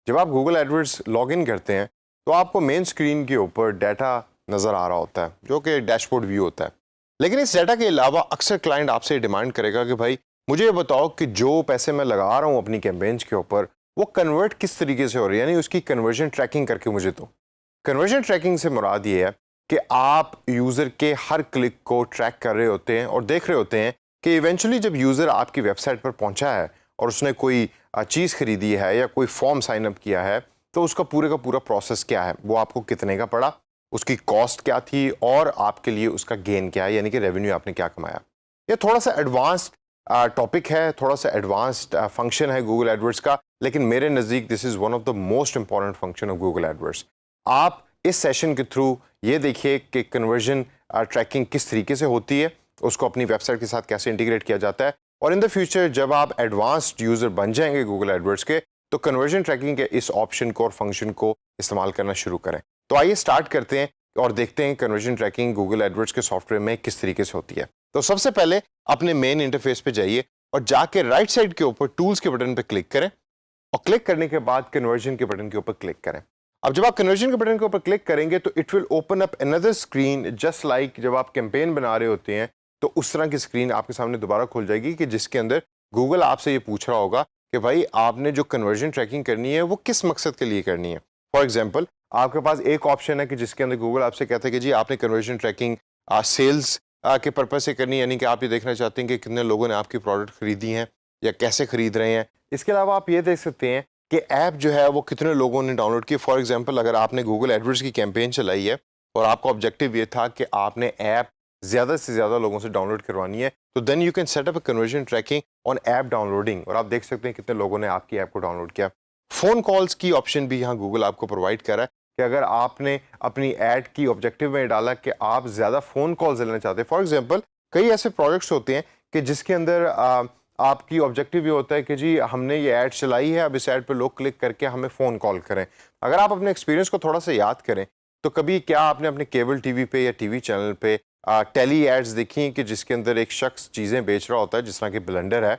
जब आप Google AdWords log in करते हैं तो आपको मेन स्क्रीन के ऊपर डाटा नज़र आ रहा होता है जो कि डैशबोर्ड व्यू होता है। लेकिन इस डाटा के अलावा अक्सर क्लाइंट आपसे डिमांड करेगा कि भाई मुझे ये बताओ कि जो पैसे मैं लगा रहा हूँ अपनी कैंपेन्स के ऊपर वो कन्वर्ट किस तरीके से हो रही है, यानी उसकी कन्वर्जन ट्रैकिंग करके मुझे दो। कन्वर्जन ट्रैकिंग से मुराद ये है कि आप यूज़र के हर क्लिक को ट्रैक कर रहे होते हैं और देख रहे होते हैं कि इवेंचुअली जब यूज़र आपकी वेबसाइट पर पहुंचा है और उसने कोई चीज़ खरीदी है या कोई फॉर्म साइन अप किया है तो उसका पूरे का पूरा प्रोसेस क्या है, वो आपको कितने का पड़ा, उसकी कॉस्ट क्या थी और आपके लिए उसका गेन क्या है, यानी कि रेवेन्यू आपने क्या कमाया। ये थोड़ा सा एडवांस्ड टॉपिक है, थोड़ा सा एडवांस्ड फंक्शन है गूगल एडवर्ड्स का, लेकिन मेरे नज़दीक this is one of the most important function of Google AdWords. आप इस सेशन के थ्रू ये देखिए कि कन्वर्जन ट्रैकिंग किस तरीके से होती है, उसको अपनी वेबसाइट के साथ कैसे इंटीग्रेट किया जाता है, और इन द फ्यूचर जब आप एडवांस्ड यूज़र बन जाएंगे गूगल एडवर्ड्स के तो कन्वर्जन ट्रैकिंग के इस ऑप्शन को और फंक्शन को इस्तेमाल करना शुरू करें। तो आइए स्टार्ट करते हैं और देखते हैं कन्वर्जन ट्रैकिंग गूगल एडवर्ड्स के सॉफ्टवेयर में किस तरीके से होती है। तो सबसे पहले अपने मेन इंटरफेस पे जाइए और जाके राइट साइड के ऊपर टूल्स के बटन पे क्लिक करें और क्लिक करने के बाद कन्वर्जन के बटन के ऊपर क्लिक करें। अब जब आप कन्वर्जन के बटन के ऊपर क्लिक करेंगे तो it will open up another screen just like जब आप कैंपेन बना रहे होते हैं तो उस तरह की स्क्रीन आपके सामने दोबारा खुल जाएगी कि जिसके अंदर गूगल आपसे ये पूछ रहा होगा कि भाई आपने जो कन्वर्जन ट्रैकिंग करनी है वो किस मकसद के लिए करनी है। फॉर एग्जांपल आपके पास एक ऑप्शन है कि जिसके अंदर गूगल आपसे कहता है कि जी आपने कन्वर्जन ट्रैकिंग सेल्स के पर्पज से करनी है, यानी कि आप ये देखना चाहते हैं कि कितने लोगों ने आपकी प्रोडक्ट खरीदी हैं या कैसे खरीद रहे हैं। इसके अलावा आप ये देख सकते हैं कि ऐप जो है वो कितने लोगों ने डाउनलोड की। फॉर एग्जांपल अगर आपने गूगल एडवर्ड्स की कैंपेन चलाई है और आपका ऑब्जेक्टिव ये था कि आपने ऐप ज़्यादा से ज़्यादा लोगों से डाउनलोड करवानी है, तो then you can set up a conversion tracking on app downloading और आप देख सकते हैं कितने लोगों ने आपकी ऐप को डाउनलोड किया। फ़ोन कॉल्स की ऑप्शन भी यहाँ गूगल आपको प्रोवाइड कर रहा है कि अगर आपने अपनी ऐड की ऑब्जेक्टिव में डाला कि आप ज़्यादा फ़ोन कॉल्स लेना चाहते हैं। फॉर एग्जांपल कई ऐसे प्रोजेक्ट्स होते हैं कि जिसके अंदर आपकी ऑब्जेक्टिव ये होता है कि जी हमने ये ऐड चलाई है, अब इस ऐड पे लोग क्लिक करके हमें फ़ोन कॉल करें। अगर आप अपने एक्सपीरियंस को थोड़ा सा याद करें तो कभी क्या आपने अपने केबल टीवी पे या टीवी चैनल पे टेली एड्स देखी कि जिसके अंदर एक शख्स चीज़ें बेच रहा होता है जिस तरह की ब्लेंडर है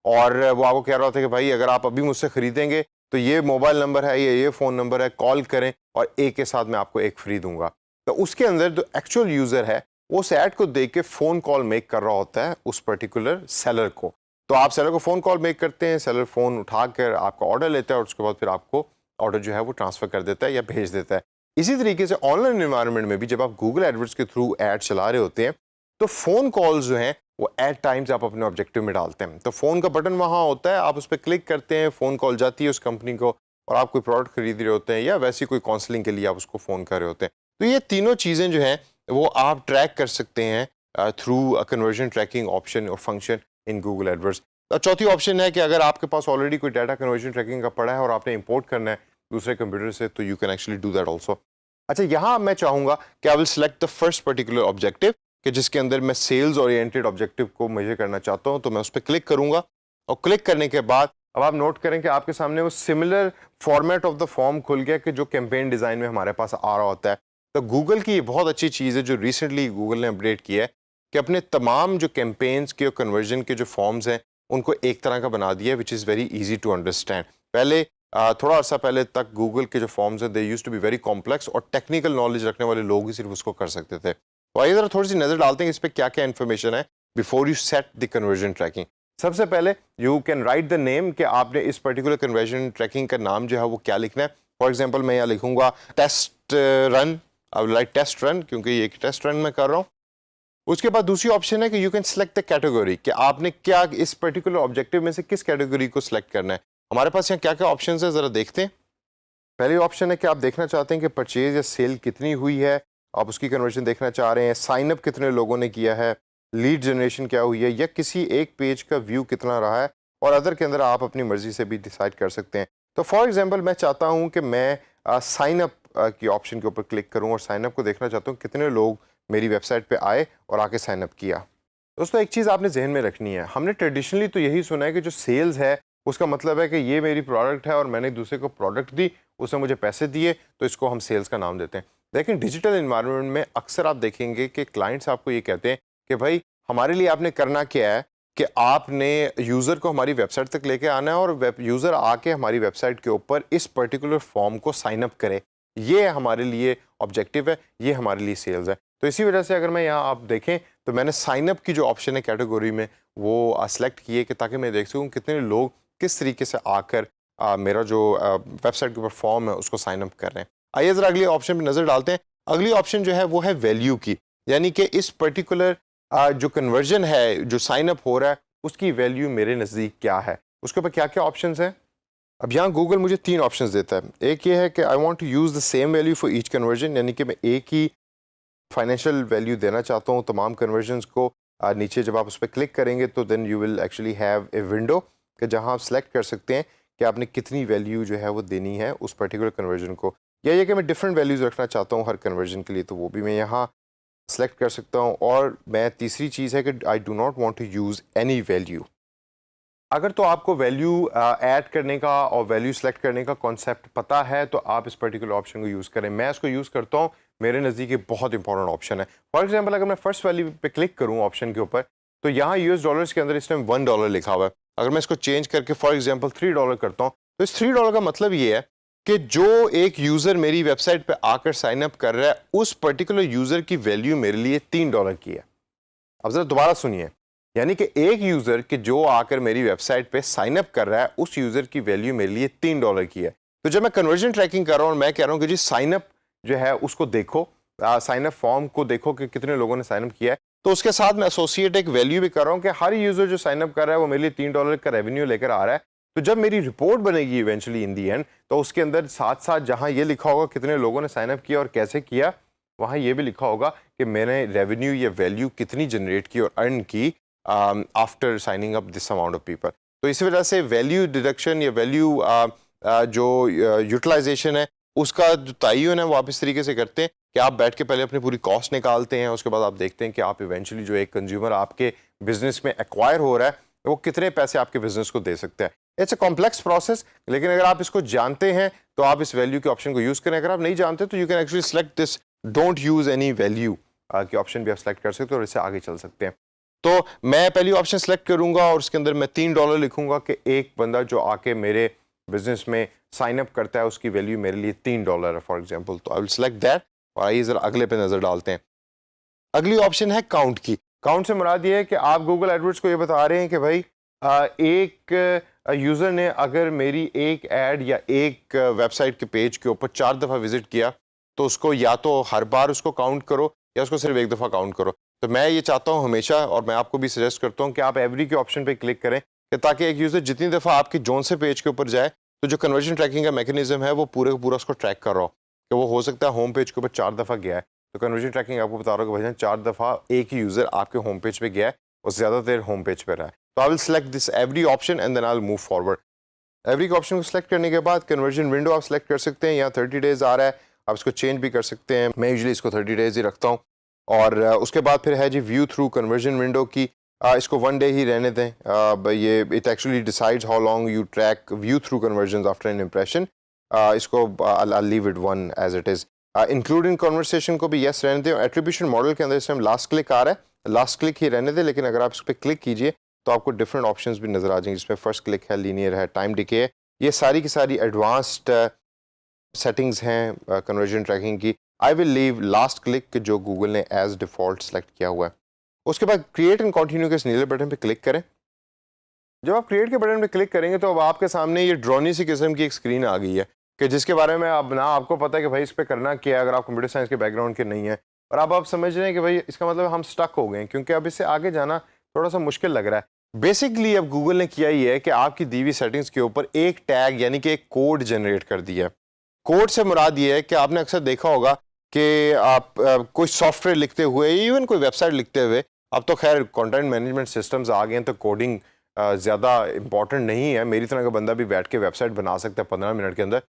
और वो आपको कह रहा होता है कि भाई अगर आप अभी मुझसे ख़रीदेंगे तो ये मोबाइल नंबर है या ये फ़ोन नंबर है, कॉल करें और एक के साथ मैं आपको एक फ्री दूंगा। तो उसके अंदर जो एक्चुअल यूज़र है वो उस ऐड को देख के फ़ोन कॉल मेक कर रहा होता है उस पर्टिकुलर सेलर को। तो आप सेलर को फ़ोन कॉल मेक करते हैं, सेलर फ़ोन उठाकर आपका ऑर्डर लेता है और उसके बाद फिर आपको ऑर्डर जो है वो ट्रांसफ़र कर देता है या भेज देता है। इसी तरीके से ऑनलाइन एनवायरनमेंट में भी जब आप गूगल एडवर्ड्स के थ्रू ऐड चला रहे होते हैं तो फ़ोन कॉल्स जो हैं वो एट टाइम्स आप अपने ऑब्जेक्टिव में डालते हैं। तो फ़ोन का बटन वहाँ होता है, आप उस पर क्लिक करते हैं, फ़ोन कॉल जाती है उस कंपनी को और आप कोई प्रोडक्ट खरीद रहे होते हैं या वैसी कोई काउंसलिंग के लिए आप उसको फ़ोन कर रहे होते हैं। तो ये तीनों चीज़ें जो हैं वो आप ट्रैक कर सकते हैं through a conversion tracking option और फंक्शन इन गूगल एडवर्ड्स। चौथी ऑप्शन है कि अगर आपके पास ऑलरेडी कोई डाटा कन्वर्जन ट्रैकिंग का पड़ा है और आपने इंपोर्ट करना है दूसरे कंप्यूटर से तो you can actually do that also. अच्छा, यहाँ मैं चाहूँगा कि आई will select the first particular objective कि जिसके अंदर मैं सेल्स ओरिएंटेड ऑब्जेक्टिव को मेजर करना चाहता हूँ, तो मैं उस पर क्लिक करूँगा और क्लिक करने के बाद अब आप नोट करें कि आपके सामने वो similar format of the form खुल गया कि जो कैंपेन डिज़ाइन में हमारे पास आ रहा होता है। तो गूगल की ये बहुत अच्छी चीज़ है जो रिसेंटली गूगल ने अपडेट किया है कि अपने तमाम जो कैंपेन्स के और कन्वर्जन के जो फॉर्म्स हैं उनको एक तरह का बना दिया है which is very easy to understand. पहले थोड़ा अर्सा पहले तक गूगल के जो फॉर्म्स हैं they used to be very complex और टेक्निकल नॉलेज रखने वाले लोग ही सिर्फ उसको कर सकते थे। तो आइए ज़रा थोड़ी सी नज़र डालते हैं इस पर क्या क्या इन्फॉर्मेशन है before you set the conversion tracking. सबसे पहले you can write the name कि आपने इस पर्टिकुलर कन्वर्जन ट्रैकिंग का नाम जो है वो क्या लिखना है। फॉर एग्जाम्पल मैं यहाँ लिखूंगा test run, I will write test run क्योंकि ये एक टेस्ट रन मैं कर रहा हूँ। उसके बाद दूसरी ऑप्शन है कि you can select the category कि आपने क्या इस पर्टिकुलर ऑब्जेक्टिव में से किस कैटेगरी को सिलेक्ट करना है। हमारे पास यहाँ क्या क्या ऑप्शन है ज़रा देखते हैं। पहली ऑप्शन है कि आप देखना चाहते हैं कि परचेज या सेल कितनी हुई है, आप उसकी कन्वर्जन देखना चाह रहे हैं, साइन अप कितने लोगों ने किया है, लीड जनरेशन क्या हुई है या किसी एक पेज का व्यू कितना रहा है, और अदर के अंदर आप अपनी मर्जी से भी डिसाइड कर सकते हैं। तो फॉर एग्जांपल मैं चाहता हूं कि मैं साइन अप की ऑप्शन के ऊपर क्लिक करूं और साइन अप को देखना चाहता हूं कितने लोग मेरी वेबसाइट पे आए और आके साइन अप किया। दोस्तों एक चीज़ आपने जहन में रखनी है, हमने ट्रेडिशनली तो यही सुना है कि जो सेल्स है उसका मतलब है कि ये मेरी प्रोडक्ट है और मैंने दूसरे को प्रोडक्ट दी, उसने मुझे पैसे दिए, तो इसको हम सेल्स का नाम देते हैं। लेकिन डिजिटल इन्वायरमेंट में अक्सर आप देखेंगे कि क्लाइंट्स आपको ये कहते हैं कि भाई हमारे लिए आपने करना क्या है कि आपने यूज़र को हमारी वेबसाइट तक लेके आना है और यूज़र आके हमारी वेबसाइट के ऊपर इस पर्टिकुलर फॉर्म को साइन अप करे। ये हमारे लिए ऑब्जेक्टिव है, ये हमारे लिए सेल्स है। तो इसी वजह से अगर मैं यहाँ आप देखें तो मैंने साइन अप की जो ऑप्शन है कैटेगरी में वो सेलेक्ट की है कि ताकि मैं देख सकूँ कितने लोग किस तरीके से आकर मेरा जो वेबसाइट के ऊपर फॉर्म है उसको साइन अप कर रहे हैं। आइए ज़रा अगले ऑप्शन पर नज़र डालते हैं। अगली ऑप्शन जो है वो है वैल्यू की, यानी कि इस पर्टिकुलर जो कन्वर्जन है, जो साइन अप हो रहा है, उसकी वैल्यू मेरे नज़दीक क्या है, उसके ऊपर क्या क्या ऑप्शंस हैं। अब यहाँ गूगल मुझे 3 ऑप्शंस देता है। एक ये है कि I want to use the same value for each conversion, यानी कि मैं एक ही फाइनेंशियल वैल्यू देना चाहता हूँ तमाम कन्वर्जन्स को। नीचे जब आप उस पर क्लिक करेंगे तो then you will actually have a window कि जहाँ आप सेलेक्ट कर सकते हैं कि आपने कितनी वैल्यू जो है वो देनी है उस पर्टिकुलर कन्वर्जन को, या ये कि मैं डिफरेंट वैल्यूज़ रखना चाहता हूँ हर कन्वर्जन के लिए, तो वो भी मैं यहाँ सेलेक्ट कर सकता हूँ। और मैं तीसरी चीज़ है कि I do not want to use any value. अगर तो आपको वैल्यू ऐड करने का और वैल्यू सेलेक्ट करने का कॉन्सेप्ट पता है तो आप इस पर्टिकुलर ऑप्शन को यूज़ करें। मैं इसको यूज़ करता हूँ, मेरे नज़दीक ये बहुत इंपॉर्टेंट ऑप्शन है। फॉर एग्जांपल अगर मैं फर्स्ट वैल्यू पे क्लिक करूँ ऑप्शन के ऊपर तो यहाँ यूएस डॉलर्स के अंदर इस टाइम $1 लिखा हुआ है। अगर मैं इसको चेंज करके फॉर एग्जाम्पल $3 करता हूँ तो इस $3 का मतलब ये है कि जो एक यूज़र मेरी वेबसाइट पर आकर साइन अप कर रहा है उस पर्टिकुलर यूज़र की वैल्यू मेरे लिए $3 की है। अब ज़रा दोबारा सुनिए, यानी कि एक यूज़र कि जो आकर मेरी वेबसाइट पे साइन अप कर रहा है उस यूज़र की वैल्यू मेरे लिए $3 की है। तो जब मैं कन्वर्जन ट्रैकिंग कर रहा हूँ और मैं कह रहा हूँ कि जी साइन अप जो है उसको देखो, साइन अप फॉर्म को देखो कि कितने लोगों ने साइन अप किया है, तो उसके साथ मैं एसोसिएट एक वैल्यू भी कर रहा हूँ कि हर यूज़र जो साइन अप कर रहा है वो मेरे लिए $3 का रेवेन्यू लेकर आ रहा है। तो जब मेरी रिपोर्ट बनेगी इवेंचुअली इन दी एंड, तो उसके अंदर साथ साथ जहाँ ये लिखा होगा कितने लोगों ने साइन अप किया और कैसे किया, वहाँ ये भी लिखा होगा कि मैंने रेवेन्यू या वैल्यू कितनी जनरेट की और अर्न की after signing up this amount of people. तो इसी वजह से वैल्यू डिडक्शन या वैल्यू जो यूटिलाइजेशन है उसका जो तयन है वो आप इस तरीके से करते हैं कि आप बैठ के पहले अपनी पूरी कॉस्ट निकालते हैं, उसके बाद आप देखते हैं कि आप इवेंचुअली जो एक कंज्यूमर आपके बिजनेस में एक्वायर हो रहा है वो कितने पैसे आपके बिजनेस को दे सकते हैं। इट्स अ कॉम्प्लेक्स प्रोसेस, लेकिन अगर आप इसको जानते हैं तो आप इस वैल्यू के ऑप्शन को यूज़ करें। अगर आप नहीं जानते तो you can actually select this don't use any value के ऑप्शन भी आप सेलेक्ट कर सकते हो और इससे आगे चल सकते हैं। तो मैं पहली ऑप्शन सेलेक्ट करूंगा और उसके अंदर मैं $3 लिखूंगा कि एक बंदा जो आके मेरे बिजनेस में साइन अप करता है उसकी वैल्यू मेरे लिए $3 है फॉर एग्जांपल। तो आई विल सेलेक्ट दैट और आइए जरा अगले पे नजर डालते हैं। अगली ऑप्शन है काउंट की। काउंट से मुराद ये है कि आप गूगल एडवर्ड्स को ये बता रहे हैं कि भाई एक यूज़र ने अगर मेरी एक ऐड या एक वेबसाइट के पेज के ऊपर 4 दफ़ा विजिट किया तो उसको या तो हर बार उसको काउंट करो या उसको सिर्फ एक दफ़ा काउंट करो। तो मैं ये चाहता हूँ हमेशा, और मैं आपको भी सजेस्ट करता हूँ कि आप एवरी के ऑप्शन पे क्लिक करें कि ताकि एक यूज़र जितनी दफ़ा आपके जोन से पेज के ऊपर जाए तो जो कन्वर्जन ट्रैकिंग का मैकेनिज्म है वो पूरे का पूरा उसको ट्रैक कर रहा हो कि वो हो सकता है होम पेज के ऊपर 4 दफ़ा गया है तो कन्वर्जन ट्रैकिंग आपको बता रहा होगा भाई 4 दफ़ा एक ही यूज़र आपके होम पेज पे गया है और ज़्यादा देर होम पेज पे रहा है। तो I will select this every option and then I will move forward. Every के ऑप्शन को सिलेक्ट करने के बाद कन्वर्जन विंडो आप सेलेक्ट कर सकते हैं। यहाँ 30 डेज आ रहा है, आप इसको चेंज भी कर सकते हैं। मैं यूजुअली इसको 30 डेज ही रखता हूँ। और उसके बाद फिर है जी व्यू थ्रू कन्वर्जन विंडो की। इसको 1 डे ही रहने दें। ये it actually decides how long you track view through conversion after an impression. इसको I leave it 1 as it is. Including conversation को भी यस रहने दें। एट्रीब्यूशन मॉडल के अंदर इस टाइम लास्ट क्लिक आ रहा है, लास्ट क्लिक ही रहने दें, लेकिन अगर आप इस पर क्लिक कीजिए तो आपको डिफरेंट ऑप्शंस भी नजर आ जाएंगे जिसमें फर्स्ट क्लिक है, लीनियर है, टाइम डिके है। ये सारी की सारी एडवांस्ड सेटिंग्स हैं कन्वर्जन ट्रैकिंग की। I will leave last click जो गूगल ने एज डिफॉल्ट सेलेक्ट किया हुआ है। उसके बाद क्रिएट एंड कंटिन्यू के इस नीले बटन पे क्लिक करें। जब आप क्रिएट के बटन पे क्लिक करेंगे तो अब आपके सामने ये ड्रोनी सी किस्म की एक स्क्रीन आ गई है कि जिसके बारे में अब ना आपको पता है कि भाई इस पर करना क्या है अगर आप कंप्यूटर साइंस के बैकग्राउंड के नहीं है, और अब आप समझ रहे हैं कि भाई इसका मतलब हम स्टक हो गए हैं क्योंकि अब इससे आगे जाना थोड़ा सा मुश्किल लग रहा है। बेसिकली अब गूगल ने किया ही है कि आपकी दी हुई सेटिंग्स के ऊपर एक टैग यानी कि एक कोड जनरेट कर दिया है। कोड से मुराद ये है कि आपने अक्सर देखा होगा कि आप कोई सॉफ्टवेयर लिखते हुए, इवन कोई वेबसाइट लिखते हुए, अब तो खैर कंटेंट मैनेजमेंट सिस्टम्स आ गए हैं तो कोडिंग ज़्यादा इंपॉर्टेंट नहीं है। मेरी तरह का बंदा भी बैठ के वेबसाइट बना सकता है 15 मिनट के अंदर।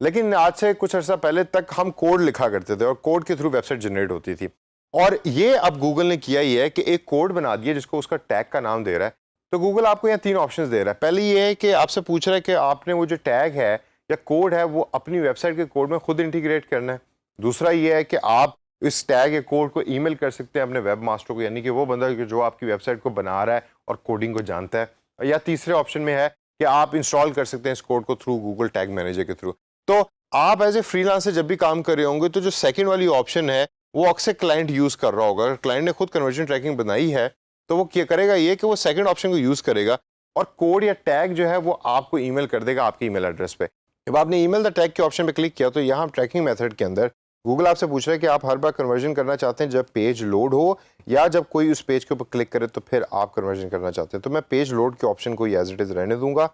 लेकिन आज से कुछ अर्सा पहले तक हम कोड लिखा करते थे और कोड के थ्रू वेबसाइट जनरेट होती थी। और ये अब गूगल ने किया ही है कि एक कोड बना दिया जिसको उसका टैग का नाम दे रहा है। तो गूगल आपको यहाँ 3 ऑप्शंस दे रहा है। पहले ये है कि आपसे पूछ रहा है कि आपने वो जो टैग है या कोड है वो अपनी वेबसाइट के कोड में खुद इंटीग्रेट करना है। दूसरा ये है कि आप इस टैग या कोड को ईमेल कर सकते हैं अपने वेब मास्टर को, यानी कि वो बंदा जो आपकी वेबसाइट को बना रहा है और कोडिंग को जानता है, या तीसरे ऑप्शन में है कि आप इंस्टॉल कर सकते हैं इस कोड को थ्रू गूगल टैग मैनेजर के थ्रू। तो आप एज ए फ्रीलांसर जब भी काम कर रहे होंगे तो जो सेकंड वाली ऑप्शन है वो अक्सर क्लाइंट यूज कर रहा होगा। अगर क्लाइंट ने खुद कन्वर्जन ट्रैकिंग बनाई है तो वो क्या करेगा, ये कि वो सेकंड ऑप्शन को यूज करेगा और कोड या टैग जो है वो आपको ईमेल कर देगा आपके ईमेल एड्रेस पे। जब आपने ईमेल द टैग के ऑप्शन पे क्लिक किया तो यहाँ ट्रैकिंग मेथड के अंदर गूगल आपसे पूछ रहा है कि आप हर बार कन्वर्जन करना चाहते हैं जब पेज लोड हो, या जब कोई उस पेज के ऊपर क्लिक करे तो फिर आप कन्वर्जन करना चाहते हैं। तो मैं पेज लोड के ऑप्शन को एज इट इज रहने दूंगा।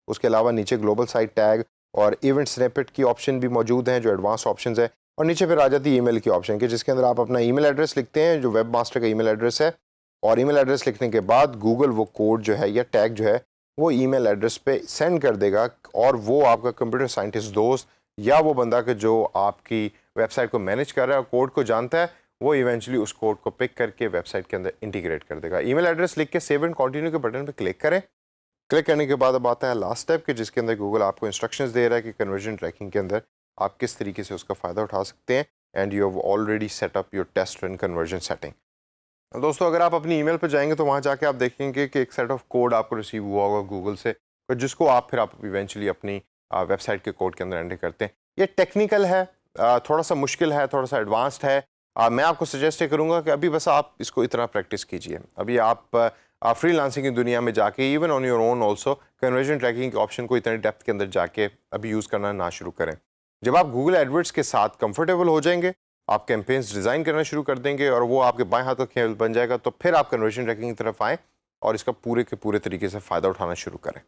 उसके अलावा नीचे ग्लोबल साइट टैग और इवेंट स्निपेट की ऑप्शन भी मौजूद हैं जो एडवांस ऑप्शन है, और नीचे फिर आ जाती है ईमेल की ऑप्शन के जिसके अंदर आप अपना ईमेल एड्रेस लिखते हैं जो वेब मास्टर का ईमेल एड्रेस है, और ईमेल एड्रेस लिखने के बाद गूगल वो कोड जो है या टैग जो है वो ईमेल एड्रेस पे सेंड कर देगा, और वो आपका कंप्यूटर साइंटिस्ट दोस्त या वो बंदा के जो आपकी वेबसाइट को मैनेज कर रहा है और कोड को जानता है, वो इवेंचुअली उस कोड को पिक करके वेबसाइट के अंदर इंटीग्रेट कर देगा। ईमेल एड्रेस लिख के सेव एंड कंटिन्यू के बटन पे क्लिक करें। क्लिक करने के बाद अब आता है लास्ट स्टेप के जिसके अंदर गूगल आपको इंस्ट्रक्शंस दे रहा है कि कन्वर्जन ट्रैकिंग के अंदर आप किस तरीके से उसका फ़ायदा उठा सकते हैं, and you have already set up your test run conversion setting. दोस्तों अगर आप अपनी ईमेल पर जाएंगे तो वहाँ जाके आप देखेंगे कि एक सेट ऑफ कोड आपको रिसीव हुआ होगा गूगल से, तो जिसको आप इवेंचुअली अपनी वेबसाइट के कोड के अंदर एंटर करते हैं। ये टेक्निकल है, थोड़ा सा मुश्किल है, थोड़ा सा एडवांस्ड है। मैं आपको सजेस्ट करूँगा कि अभी बस आप इसको इतना प्रैक्टिस कीजिए। अभी आप फ्रीलांसिंग की दुनिया में जाके even on your own also conversion tracking के ऑप्शन को इतने डेप्थ के अंदर जाके अभी यूज़ करना ना शुरू करें। जब आप गूगल एडवर्ड्स के साथ कंफर्टेबल हो जाएंगे, आप कैंपेन्स डिज़ाइन करना शुरू कर देंगे और वो आपके बाएं हाथ का खेल बन जाएगा, तो फिर आप कन्वर्जन ट्रैकिंग की तरफ आएँ और इसका पूरे के पूरे तरीके से फ़ायदा उठाना शुरू करें।